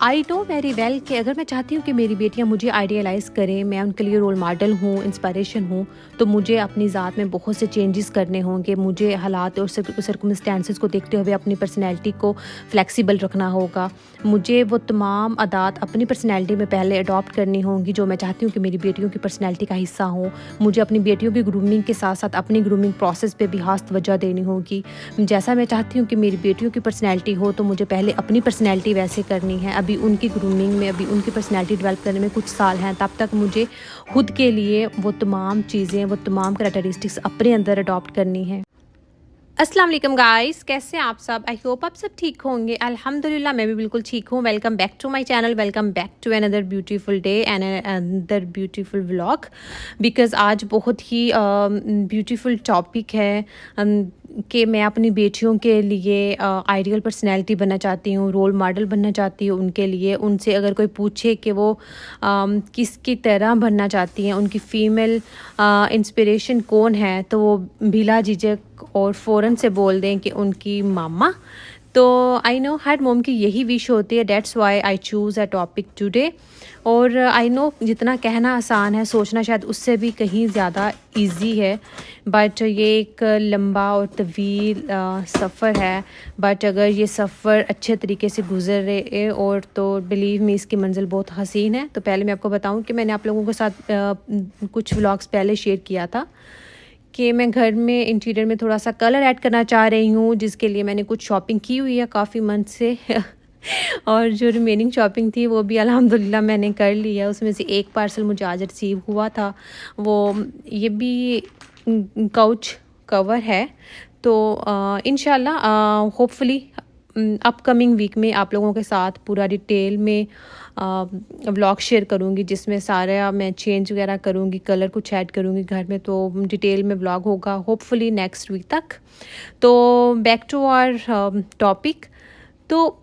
I know very well कि अगर मैं चाहती हूँ कि मेरी बेटियाँ मुझे आइडियलाइज़ करें, मैं उनके लिए रोल मॉडल हूँ, इंस्पिरेशन हूँ, तो मुझे अपनी ज़ात में बहुत से चेंजेस करने होंगे। मुझे हालात और सर्कमस्टेंसेस को देखते हुए अपनी पर्सनैलिटी को फ्लेक्सिबल रखना होगा। मुझे वो तमाम आदात अपनी पर्सनैलिटी में पहले अडॉप्ट करनी होंगी जो मैं चाहती हूँ कि मेरी बेटियों की पर्सनैलिटी का हिस्सा हों। मुझे अपनी बेटियों की ग्रूमिंग के साथ साथ अपनी ग्रूमिंग प्रोसेस पे भी खास तवज्जो देनी होगी। जैसा मैं चाहती हूँ कि मेरी बेटियों की पर्सनैलिटी हो, तो मुझे पहले अपनी पर्सनैलिटी वैसे करनी है। अभी उनकी ग्रूमिंग में, अभी उनकी पर्सनैलिटी डेवलप करने में कुछ साल हैं, तब तक मुझे खुद के लिए वो तमाम चीज़ें, वो तमाम करैक्टरिस्टिक्स अपने अंदर अडॉप्ट करनी है। अस्सलाम वालेकुम गाइस, कैसे हैं आप सब? आई होप आप सब ठीक होंगे। अल्हम्दुलिल्लाह मैं भी बिल्कुल ठीक हूँ। Welcome back to my channel, welcome back to another beautiful day and another beautiful vlog. Because आज बहुत ही ब्यूटीफुल टॉपिक है कि मैं अपनी बेटियों के लिए आइडियल पर्सनैलिटी बनना चाहती हूँ, रोल मॉडल बनना चाहती हूँ उनके लिए। उनसे अगर कोई पूछे कि वो किसकी तरह बनना चाहती हैं, उनकी फ़ीमेल इंस्पिरेशन कौन है, तो वो बिला झिझक और फ़ौरन से बोल दें कि उनकी मामा। तो आई नो हर मोम की यही विश होती है, that's why I choose a topic today. और आई नो जितना कहना आसान है, सोचना शायद उससे भी कहीं ज़्यादा इजी है। बट ये एक लंबा और तवील सफ़र है। बट अगर ये सफ़र अच्छे तरीके से गुजरे और तो बिलीव मी इसकी मंजिल बहुत हसीन है। तो पहले मैं आपको बताऊं कि मैंने आप लोगों के साथ कुछ व्लॉग्स पहले शेयर किया था कि मैं घर में इंटीरियर में थोड़ा सा कलर ऐड करना चाह रही हूँ, जिसके लिए मैंने कुछ शॉपिंग की हुई है काफ़ी मंथ से और जो रिमेनिंग शॉपिंग थी वो भी अल्हम्दुलिल्लाह मैंने कर ली है। उसमें से एक पार्सल मुझे आज रिसीव हुआ था। वो ये भी काउच कवर है। तो इंशाल्लाह होपफुली अपकमिंग वीक में आप लोगों के साथ पूरा डिटेल में व्लॉग शेयर करूँगी, जिसमें सारा मैं चेंज वगैरह करूँगी, कलर कुछ ऐड करूँगी घर में। तो डिटेल में व्लॉग होगा होपफुली नेक्स्ट वीक तक। तो बैक टू आवर टॉपिक। तो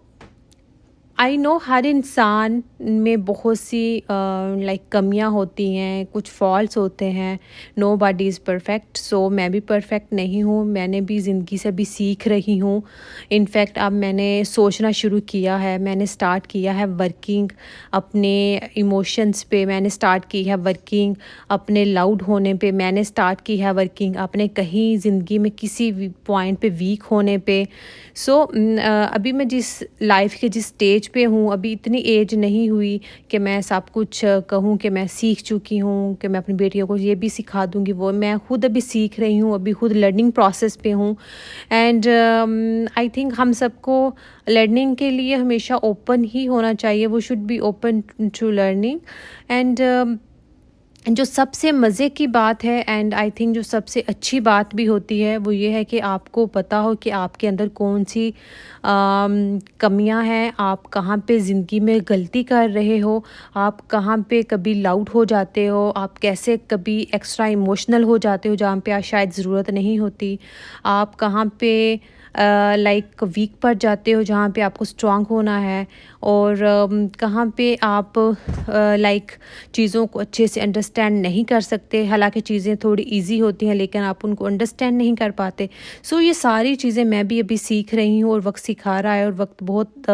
आई नो हर इंसान में बहुत सी लाइक कमियां होती हैं, कुछ फॉल्ट्स होते हैं। Nobody is perfect. So मैं भी परफेक्ट नहीं हूँ, मैंने भी ज़िंदगी से भी सीख रही हूँ। इनफैक्ट अब मैंने सोचना शुरू किया है, मैंने स्टार्ट किया है वर्किंग अपने इमोशंस पे, मैंने स्टार्ट की है वर्किंग अपने लाउड होने पे, मैंने स्टार्ट की है वर्किंग अपने कहीं ज़िंदगी में किसी पॉइंट पे वीक होने पे। सो अभी मैं जिस लाइफ के जिस स्टेज पे हूँ, अभी इतनी एज नहीं हुई कि मैं सब कुछ कहूँ कि मैं सीख चुकी हूँ, कि मैं अपनी बेटियों को ये भी सिखा दूँगी। वो मैं खुद अभी सीख रही हूँ, अभी खुद लर्निंग प्रोसेस पे हूँ। एंड आई थिंक हम सबको लर्निंग के लिए हमेशा ओपन ही होना चाहिए। वो should be open to learning. And जो सबसे मज़े की बात है एंड आई थिंक जो सबसे अच्छी बात भी होती है, वो ये है कि आपको पता हो कि आपके अंदर कौन सी कमियां हैं, आप कहाँ पे ज़िंदगी में गलती कर रहे हो, आप कहाँ पे कभी लाउड हो जाते हो, आप कैसे कभी एक्स्ट्रा इमोशनल हो जाते हो जहाँ पे आप शायद ज़रूरत नहीं होती, आप कहाँ पे लाइक वीक पड़ जाते हो जहाँ पे आपको स्ट्रांग होना है, और कहाँ पे आप लाइक चीज़ों को अच्छे से अंडरस्टैंड नहीं कर सकते। हालांकि चीज़ें थोड़ी इजी होती हैं लेकिन आप उनको अंडरस्टैंड नहीं कर पाते। सो ये सारी चीज़ें मैं भी अभी सीख रही हूँ और वक्त सिखा रहा है, और वक्त बहुत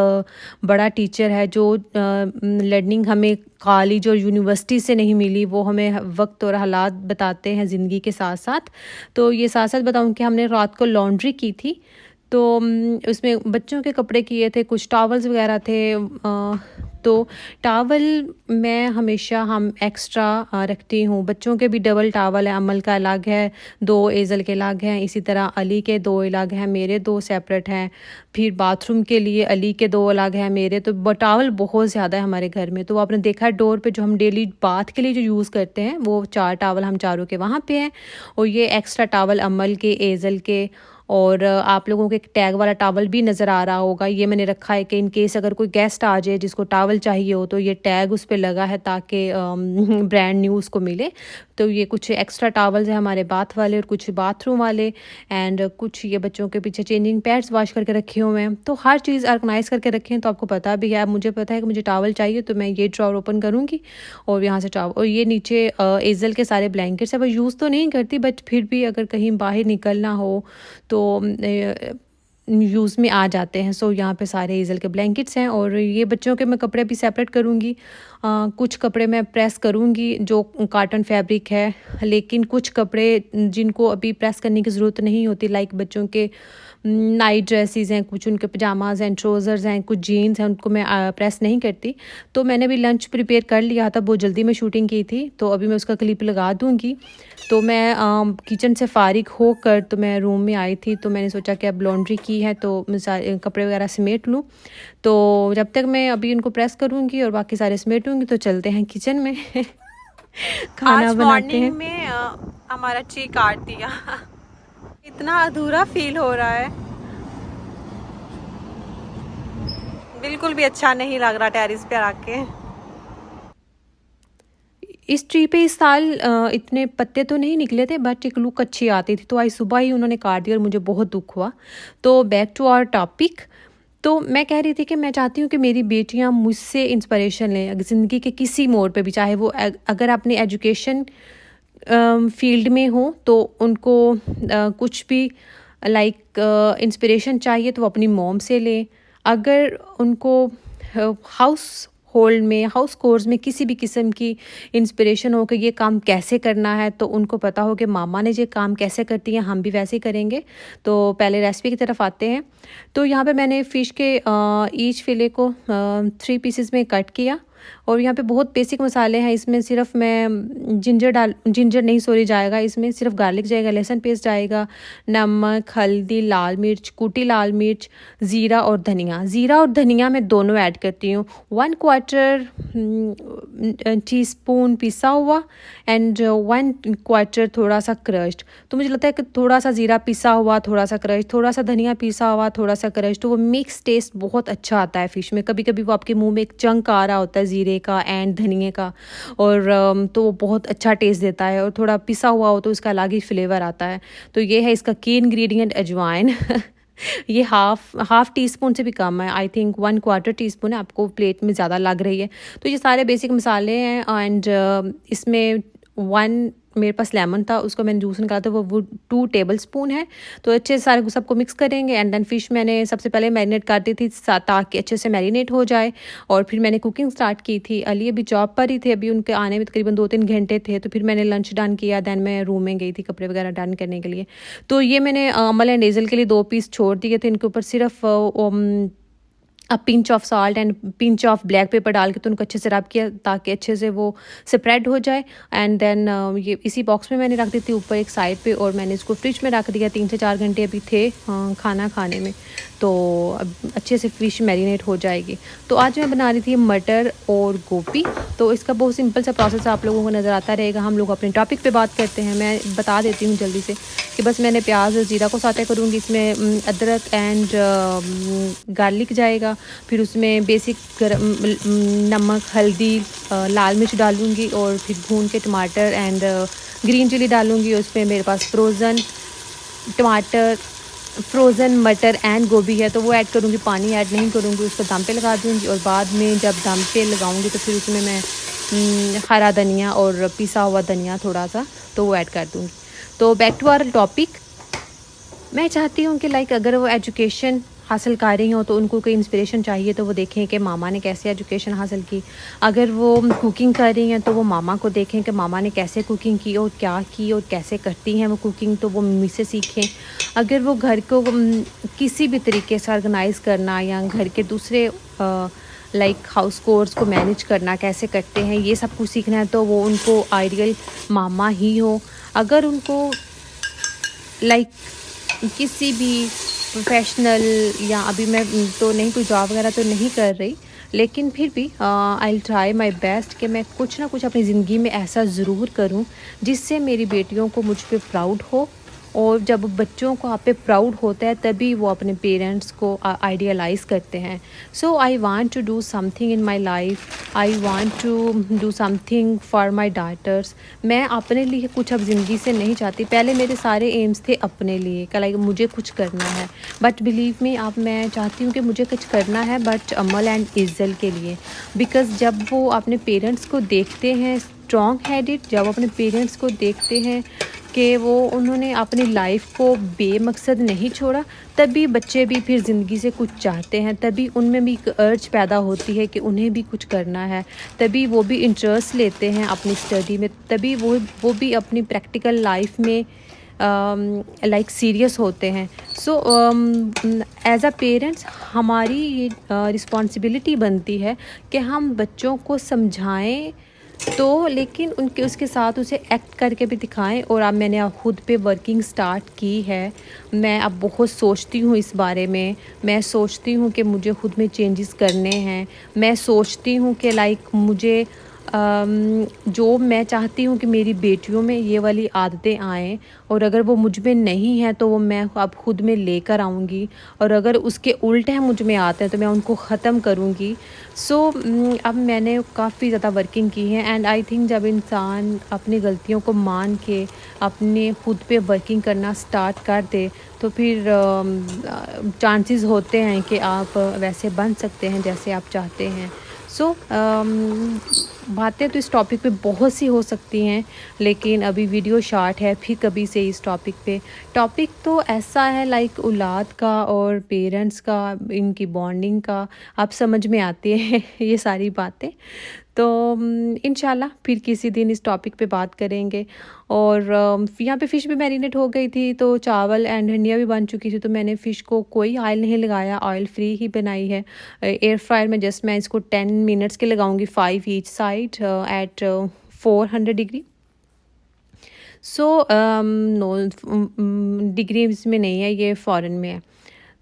बड़ा टीचर है। जो लर्निंग हमें कॉलेज और यूनिवर्सिटी से नहीं मिली, वो हमें वक्त और हालात बताते हैं ज़िंदगी के साथ साथ। तो ये साथ साथ बताऊँ कि हमने रात को लॉन्ड्री की थी, तो उसमें बच्चों के कपड़े किए थे, कुछ टॉवल्स वगैरह थे। तो टॉवल मैं हमेशा हम एक्स्ट्रा रखती हूँ। बच्चों के भी डबल टॉवल है, अमल का अलग है, 2 एज़ल के अलग हैं, इसी तरह अली के 2 अलग हैं, मेरे 2 सेपरेट हैं। फिर बाथरूम के लिए अली के 2 अलग हैं, मेरे। तो टॉवल बहुत ज़्यादा है हमारे घर में। तो आपने देखा है डोर पे जो हम डेली बाथ के लिए जो यूज़ करते हैं, वो 4 टॉवल हम चारों के वहाँ पे हैं। और ये एक्स्ट्रा टॉवल अमल के, एज़ल के, और आप लोगों को एक टैग वाला टॉवल भी नज़र आ रहा होगा। ये मैंने रखा है कि इन केस अगर कोई गेस्ट आ जाए जिसको टॉवल चाहिए हो, तो ये टैग उस पे लगा है ताकि ब्रांड न्यू उसको मिले। तो ये कुछ एक्स्ट्रा टॉवल्स हैं हमारे बाथ वाले और कुछ बाथरूम वाले, एंड कुछ ये बच्चों के पीछे चेंजिंग पैड्स वॉश करके रखे हुए हैं। तो हर चीज़ ऑर्गेनाइज करके रखें। तो आपको पता भी है, मुझे पता है कि मुझे टॉवल चाहिए, तो मैं ये ड्रॉवर ओपन करूँगी और यहाँ से टॉवल, और ये नीचे एज़ल के सारे ब्लैंकेट्स है। वो यूज़ तो नहीं करती, बट फिर भी अगर कहीं बाहर निकलना हो तो यूज़ में आ जाते हैं। सो यहाँ पे सारे ईज़ल के ब्लैंकेट्स हैं और ये बच्चों के मैं कपड़े भी सेपरेट करूँगी। कुछ कपड़े मैं प्रेस करूँगी जो कॉटन फैब्रिक है, लेकिन कुछ कपड़े जिनको अभी प्रेस करने की ज़रूरत नहीं होती, लाइक बच्चों के नाइट ड्रेसेस हैं, कुछ उनके पजामाज हैं, ट्राउज़र्स हैं, कुछ जीन्स हैं, उनको मैं प्रेस नहीं करती। तो मैंने भी लंच प्रिपेयर कर लिया था, बहुत जल्दी में शूटिंग की थी, तो अभी मैं उसका क्लिप लगा दूँगी। तो मैं किचन से फ़ारिग होकर तो मैं रूम में आई थी, तो मैंने सोचा कि अब लॉन्ड्री की है तो मैं सारे कपड़े वगैरह समेट लूँ। तो जब तक मैं अभी इनको प्रेस करूँगी और बाकी सारे समेटूँगी, तो चलते हैं किचन में खाना आज बनाते मॉर्निंग हैं। में हमारा ची काट दिया इतना अधूरा फील हो रहा है, बिल्कुल भी अच्छा नहीं लग रहा टेरिस पे आके। इस ट्री पे इस साल इतने पत्ते तो नहीं निकले थे, बट एक लुक अच्छी आती थी, तो आज सुबह ही उन्होंने काट दिया और मुझे बहुत दुख हुआ। तो बैक टू आवर टॉपिक। तो मैं कह रही थी कि मैं चाहती हूँ कि मेरी बेटियाँ मुझसे इंस्पिरेशन लें ज़िंदगी के किसी मोड़ पे भी, चाहे वो अगर अपनी एजुकेशन फील्ड में हो तो उनको कुछ भी लाइक इंस्पिरेशन चाहिए तो वो अपनी मॉम से लें। अगर उनको हाउस होल्ड में, हाउस कोर्स में किसी भी किस्म की इंस्पिरेशन हो कि ये काम कैसे करना है, तो उनको पता हो कि मामा ने ये काम कैसे करती हैं, हम भी वैसे ही करेंगे। तो पहले रेसिपी की तरफ आते हैं। तो यहाँ पे मैंने फ़िश के ईच फिले को 3 पीसेस में कट किया और यहाँ पे बहुत बेसिक मसाले हैं। इसमें सिर्फ मैं जिंजर नहीं सॉरी जाएगा, इसमें सिर्फ गार्लिक जाएगा, लहसुन पेस्ट जाएगा, नमक, हल्दी, लाल मिर्च, कुटी लाल मिर्च, ज़ीरा और धनिया। ज़ीरा और धनिया मैं दोनों ऐड करती हूँ। 1/4 टीस्पून पिसा हुआ एंड 1/4 थोड़ा सा क्रश्ड। तो मुझे लगता है कि थोड़ा सा ज़ीरा पिसा हुआ, थोड़ा सा क्रश, थोड़ा सा धनिया पिसा हुआ, थोड़ा सा क्रश, तो वो मिक्स टेस्ट बहुत अच्छा आता है फ़िश में। कभी कभी वो आपके मुंह में एक चंक आ रहा होता है ज़ीरे का एंड धनिए का, और तो वो बहुत अच्छा टेस्ट देता है। और थोड़ा पिसा हुआ हो तो उसका अलग ही फ्लेवर आता है। तो ये है इसका की इंग्रेडिएंट, अजवाइन ये हाफ टी स्पून से भी कम है, आई थिंक 1/4 टीस्पून है, आपको प्लेट में ज़्यादा लग रही है। तो ये सारे बेसिक मसाले हैं एंड इसमें 1 मेरे पास लेमन था, उसको मैंने जूस निकाला था, वो 2 टेबल स्पून है। तो अच्छे से सारे को सबको मिक्स करेंगे एंड देन फिश मैंने सबसे पहले मैरिनेट कर दी थी ताकि अच्छे से मैरिनेट हो जाए। और फिर मैंने कुकिंग स्टार्ट की थी। अली अभी जॉब पर ही थे, अभी उनके आने में तकरीबन 2-3 घंटे थे। तो फिर मैंने लंच डन किया, देन मैं रूम में गई थी कपड़े वगैरह डन करने के लिए। तो ये मैंने अमल एंड हेज़ल के लिए 2 पीस छोड़ दिए थे, इनके ऊपर सिर्फ pinch of salt and pinch of black pepper डाल के तो उनको अच्छे से रब किया ताकि अच्छे से वो स्प्रेड हो जाए। एंड देन ये इसी बॉक्स में मैंने रख दी थी ऊपर एक साइड पे, और मैंने इसको फ्रिज में रख दिया। 3 से 4 घंटे अभी थे खाना खाने में, तो अब अच्छे से फ़िश मैरिनेट हो जाएगी। तो आज मैं बना रही थी मटर और गोभी। तो इसका बहुत सिंपल सा प्रोसेस आप लोगों को नज़र आता रहेगा। हम लोग अपने टॉपिक पे बात करते हैं। मैं बता देती हूँ जल्दी से कि बस मैंने प्याज और ज़ीरा को सौते करूँगी, इसमें अदरक एंड गार्लिक जाएगा, फिर उसमें बेसिक नमक, हल्दी, लाल मिर्च डालूँगी, और फिर भून के टमाटर एंड ग्रीन चिली डालूँगी। उसमें मेरे पास फ्रोज़न टमाटर, फ्रोज़न मटर एंड गोभी है तो वो ऐड करूँगी, पानी ऐड नहीं करूँगी। उसको दम पे लगा दूँगी और बाद में जब दम पे लगाऊँगी तो फिर उसमें मैं हरा धनिया और पिसा हुआ धनिया थोड़ा सा तो वो ऐड कर दूँगी। तो बैक टू आवर टॉपिक। मैं चाहती हूँ कि लाइक अगर वो एजुकेशन हासिल कर रही हो तो उनको कोई इंस्पिरेशन चाहिए तो वो देखें कि मामा ने कैसे एजुकेशन हासिल की। अगर वो कुकिंग कर रही हैं तो वो मामा को देखें कि मामा ने कैसे कुकिंग की और क्या की और कैसे करती हैं वो कुकिंग, तो वो मम्मी से सीखें। अगर वो घर को किसी भी तरीके से ऑर्गेनाइज़ करना या घर के दूसरे लाइक हाउस कोर्स को मैनेज करना कैसे करते हैं ये सब कुछ सीखना है तो वो उनको आइडियल मामा ही हो। अगर उनको लाइक किसी भी प्रोफेशनल या अभी मैं तो नहीं कोई जॉब वगैरह तो नहीं कर रही, लेकिन फिर भी I will try my best कि मैं कुछ ना कुछ अपनी ज़िंदगी में ऐसा ज़रूर करूं जिससे मेरी बेटियों को मुझ पे प्राउड हो। और जब बच्चों को आप पे प्राउड होता है तभी वो अपने पेरेंट्स को आइडियलाइज़ करते हैं। So I want to do something in my life, I want to do something for my daughters. मैं अपने लिए कुछ अब ज़िंदगी से नहीं चाहती। पहले मेरे सारे एम्स थे अपने लिए कि लाइक मुझे कुछ करना है, बट बिलीव मी अब मैं चाहती हूँ कि मुझे कुछ करना है बट अमल एंड इज़्ज़ल के लिए। बिकॉज़ जब वो अपने पेरेंट्स को देखते हैं स्ट्रॉन्ग हेडेड, जब अपने पेरेंट्स को देखते हैं कि वो उन्होंने अपनी लाइफ को बेमकसद नहीं छोड़ा। तभी बच्चे भी फिर ज़िंदगी से कुछ चाहते हैं, तभी उनमें भी एक अर्ज पैदा होती है कि उन्हें भी कुछ करना है, तभी वो भी इंटरेस्ट लेते हैं अपनी स्टडी में, तभी वो भी अपनी प्रैक्टिकल लाइफ में लाइक सीरियस होते हैं। सो एज अ पेरेंट्स हमारी ये रिस्पॉन्सिबिलिटी बनती है कि हम बच्चों को समझाएं तो, लेकिन उनके उसके साथ उसे एक्ट करके भी दिखाएं। और अब मैंने अब खुद पे वर्किंग स्टार्ट की है। मैं अब बहुत सोचती हूँ इस बारे में। मैं सोचती हूँ कि मुझे खुद में चेंजेस करने हैं। मैं सोचती हूँ कि लाइक मुझे जो मैं चाहती हूँ कि मेरी बेटियों में ये वाली आदतें आएँ, और अगर वो मुझ में नहीं है तो वो मैं अब खुद में लेकर आऊँगी, और अगर उसके उल्ट हैं मुझ में आते हैं तो मैं उनको ख़त्म करूँगी। सो अब मैंने काफ़ी ज़्यादा वर्किंग की है, एंड आई थिंक जब इंसान अपनी गलतियों को मान के अपने खुद पे वर्किंग करना स्टार्ट कर दे तो फिर चांसेस होते हैं कि आप वैसे बन सकते हैं जैसे आप चाहते हैं। सो बातें तो इस टॉपिक पे बहुत सी हो सकती हैं, लेकिन अभी वीडियो शॉर्ट है, फिर कभी से इस टॉपिक पे। टॉपिक तो ऐसा है लाइक औलाद का और पेरेंट्स का, इनकी बॉन्डिंग का, आप समझ में आती है ये सारी बातें। तो इंशाल्लाह फिर किसी दिन इस टॉपिक पे बात करेंगे। और यहाँ पे फ़िश भी मैरिनेट हो गई थी, तो चावल एंड भिंडियाँ भी बन चुकी थी, तो मैंने फ़िश को कोई ऑयल नहीं लगाया, ऑयल फ्री ही बनाई है। एयर फ्रायर में जस्ट मैं इसको 10 मिनट्स के लगाऊंगी, 5 each side at 400 degree. So no degrees में नहीं है, ये फ़ॉरेन में है।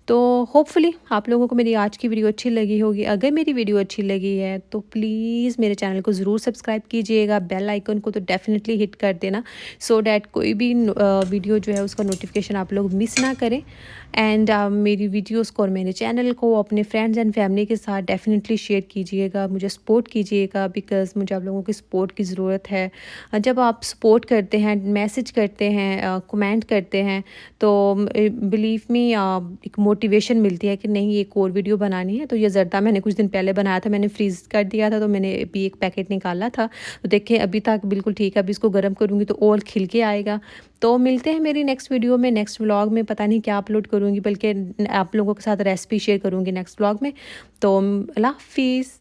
तो होपफुली आप लोगों को मेरी आज की वीडियो अच्छी लगी होगी। अगर मेरी वीडियो अच्छी लगी है तो प्लीज़ मेरे चैनल को ज़रूर सब्सक्राइब कीजिएगा, बेल आइकन को तो डेफिनेटली हिट कर देना, सो डैट कोई भी वीडियो जो है उसका नोटिफिकेशन आप लोग मिस ना करें। एंड मेरी वीडियोस को और मेरे चैनल को अपने फ्रेंड्स एंड फैमिली के साथ डेफिनेटली शेयर कीजिएगा, मुझे सपोर्ट कीजिएगा, बिकॉज़ मुझे आप लोगों की सपोर्ट की ज़रूरत है। जब आप सपोर्ट करते हैं, मैसेज करते हैं, कमेंट करते हैं, तो बिलीव मी एक मोटिवेशन मिलती है कि नहीं एक और वीडियो बनानी है। तो ये ज़र्दा मैंने कुछ दिन पहले बनाया था, मैंने फ्रीज़ कर दिया था, तो मैंने अभी एक पैकेट निकाला था, तो देखिए अभी तक बिल्कुल ठीक है। अभी इसको गर्म करूँगी तो और खिल के आएगा। तो मिलते हैं मेरी नेक्स्ट वीडियो में, नेक्स्ट व्लॉग में। पता नहीं क्या अपलोड करूँगी, बल्कि आप लोगों के साथ रेसिपी शेयर करूँगी नेक्स्ट व्लॉग में। तो अल्लाह हाफिज़।